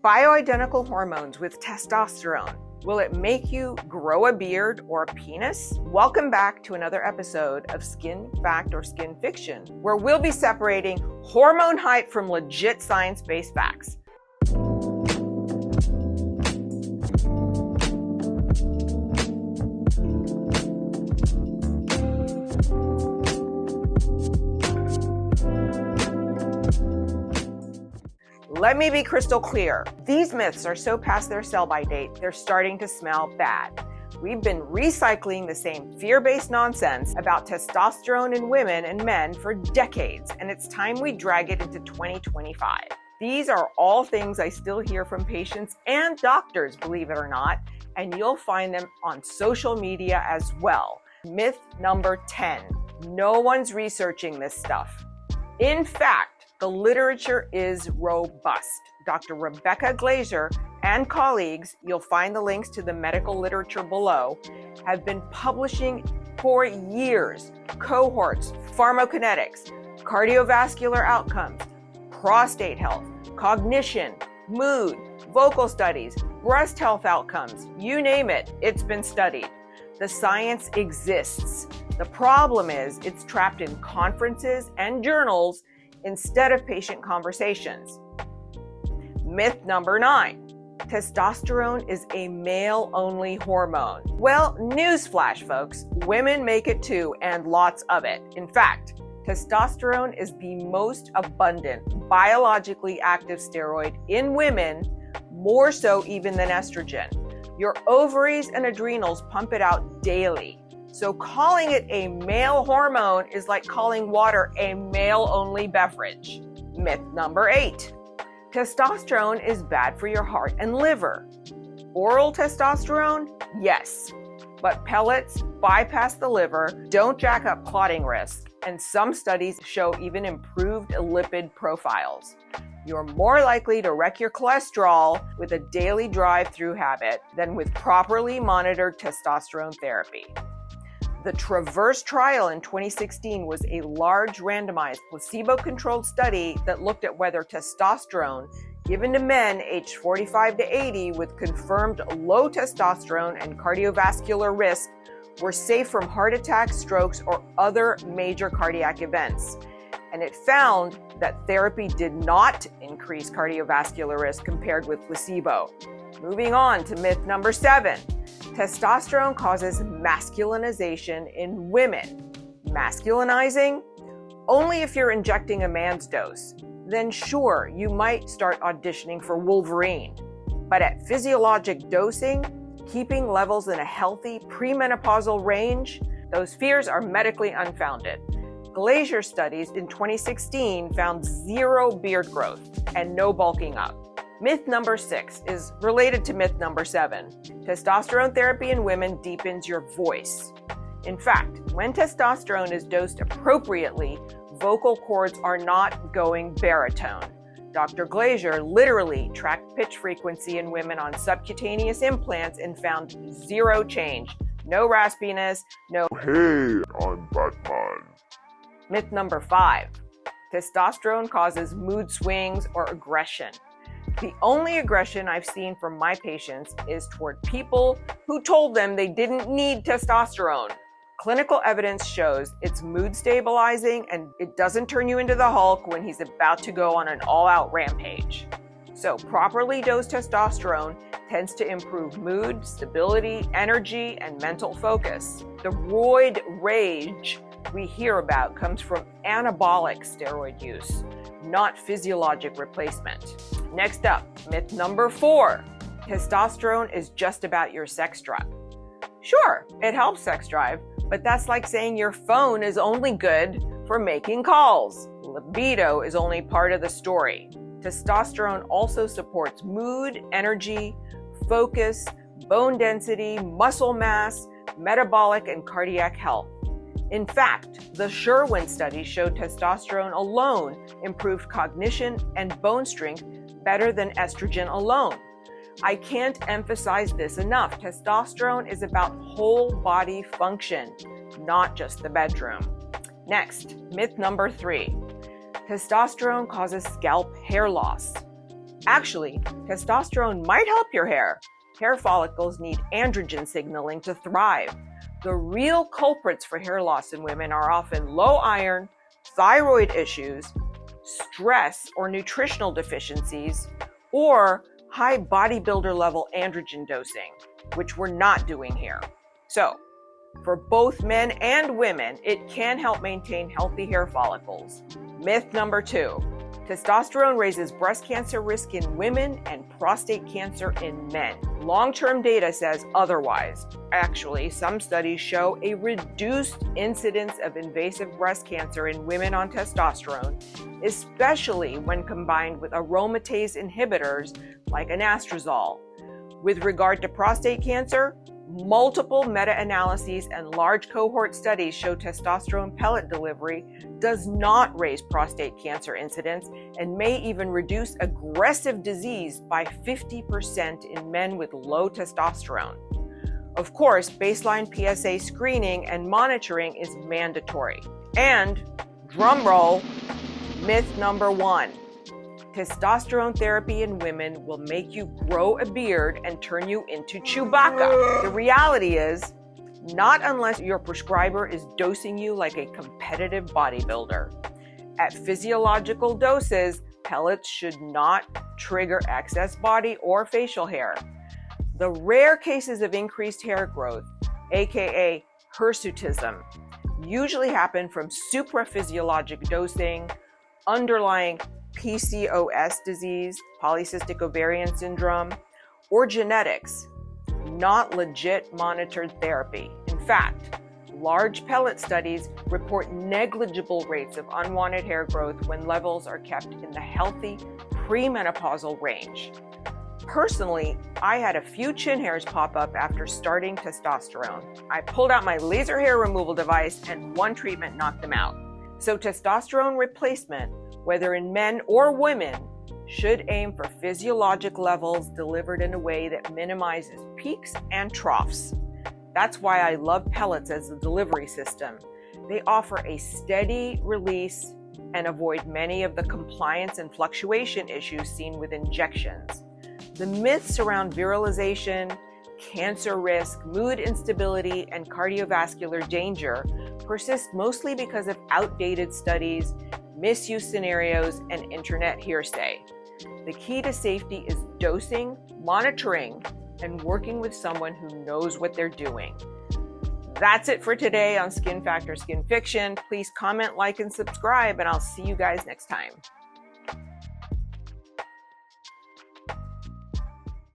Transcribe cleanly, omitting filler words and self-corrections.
Bioidentical hormones with testosterone. Will it make you grow a beard or a penis? Welcome back to another episode of Skin Fact or Skin Fiction, where we'll be separating hormone hype from legit science-based facts. Let me be crystal clear. These myths are so past their sell-by date, they're starting to smell bad. We've been recycling the same fear-based nonsense about testosterone in women and men for decades, and it's time we drag it into 2025. These are all things I still hear from patients and doctors, believe it or not, and you'll find them on social media as well. Myth number 10, no one's researching this stuff. In fact, the literature is robust. Dr. Rebecca Glaser and colleagues, you'll find the links to the medical literature below, have been publishing for years cohorts, pharmacokinetics, cardiovascular outcomes, prostate health, cognition, mood, vocal studies, breast health outcomes, you name it, it's been studied. The science exists. The problem is it's trapped in conferences and journals instead of patient conversations. Myth number 9, testosterone is a male-only hormone. Well, newsflash, folks, women make it too, and lots of it. In fact, testosterone is the most abundant biologically active steroid in women, more so even than estrogen. Your ovaries and adrenals pump it out daily. So calling it a male hormone is like calling water a male-only beverage. Myth number 8, testosterone is bad for your heart and liver. Oral testosterone? Yes, but pellets bypass the liver, don't jack up clotting risk, and some studies show even improved lipid profiles. You're more likely to wreck your cholesterol with a daily drive-through habit than with properly monitored testosterone therapy. The Traverse trial in 2016 was a large randomized placebo-controlled study that looked at whether testosterone given to men aged 45 to 80 with confirmed low testosterone and cardiovascular risk were safe from heart attacks, strokes, or other major cardiac events. And it found that therapy did not increase cardiovascular risk compared with placebo. Moving on to myth number 7. Testosterone causes masculinization in women. Masculinizing? Only if you're injecting a man's dose. Then sure, you might start auditioning for Wolverine. But at physiologic dosing, keeping levels in a healthy premenopausal range, those fears are medically unfounded. Glaser studies in 2016 found 0 beard growth and no bulking up. Myth number 6 is related to myth number 7. Testosterone therapy in women deepens your voice. In fact, when testosterone is dosed appropriately, vocal cords are not going baritone. Dr. Glaser literally tracked pitch frequency in women on subcutaneous implants and found 0 change. No raspiness, no "Hey, I'm Batman." Myth number 5. Testosterone causes mood swings or aggression. The only aggression I've seen from my patients is toward people who told them they didn't need testosterone. Clinical evidence shows it's mood stabilizing and it doesn't turn you into the Hulk when he's about to go on an all-out rampage. So properly dosed testosterone tends to improve mood, stability, energy, and mental focus. The roid rage we hear about comes from anabolic steroid use, not physiologic replacement. Next up, myth number 4. Testosterone is just about your sex drive. Sure, it helps sex drive, but that's like saying your phone is only good for making calls. Libido is only part of the story. Testosterone also supports mood, energy, focus, bone density, muscle mass, metabolic, and cardiac health. In fact, the Sherwin study showed testosterone alone improved cognition and bone strength better than estrogen alone. I can't emphasize this enough. Testosterone is about whole body function, not just the bedroom. Next, myth number 3. Testosterone causes scalp hair loss. Actually, testosterone might help your hair. Hair follicles need androgen signaling to thrive. The real culprits for hair loss in women are often low iron, thyroid issues, stress or nutritional deficiencies, or high bodybuilder level androgen dosing, which we're not doing here. So, for both men and women, it can help maintain healthy hair follicles. Myth number 2. Testosterone raises breast cancer risk in women and prostate cancer in men. Long-term data says otherwise. Actually, some studies show a reduced incidence of invasive breast cancer in women on testosterone, especially when combined with aromatase inhibitors like anastrozole. With regard to prostate cancer, multiple meta-analyses and large cohort studies show testosterone pellet delivery does not raise prostate cancer incidence and may even reduce aggressive disease by 50% in men with low testosterone. Of course, baseline PSA screening and monitoring is mandatory. And, drum roll, myth number 1. Testosterone therapy in women will make you grow a beard and turn you into Chewbacca. The reality is, not unless your prescriber is dosing you like a competitive bodybuilder. At physiological doses, pellets should not trigger excess body or facial hair. The rare cases of increased hair growth, aka hirsutism, usually happen from supraphysiologic dosing, underlying PCOS disease, polycystic ovarian syndrome, or genetics, not legit monitored therapy. In fact, large pellet studies report negligible rates of unwanted hair growth when levels are kept in the healthy premenopausal range. Personally, I had a few chin hairs pop up after starting testosterone. I pulled out my laser hair removal device and one treatment knocked them out. So testosterone replacement, whether in men or women, should aim for physiologic levels delivered in a way that minimizes peaks and troughs. That's why I love pellets as a delivery system. They offer a steady release and avoid many of the compliance and fluctuation issues seen with injections. The myths around virilization, cancer risk, mood instability, and cardiovascular danger persist mostly because of outdated studies, misuse scenarios, and internet hearsay. The key to safety is dosing, monitoring, and working with someone who knows what they're doing. That's it for today on Skin Factor Skin Fiction. Please comment, like, and subscribe, and I'll see you guys next time.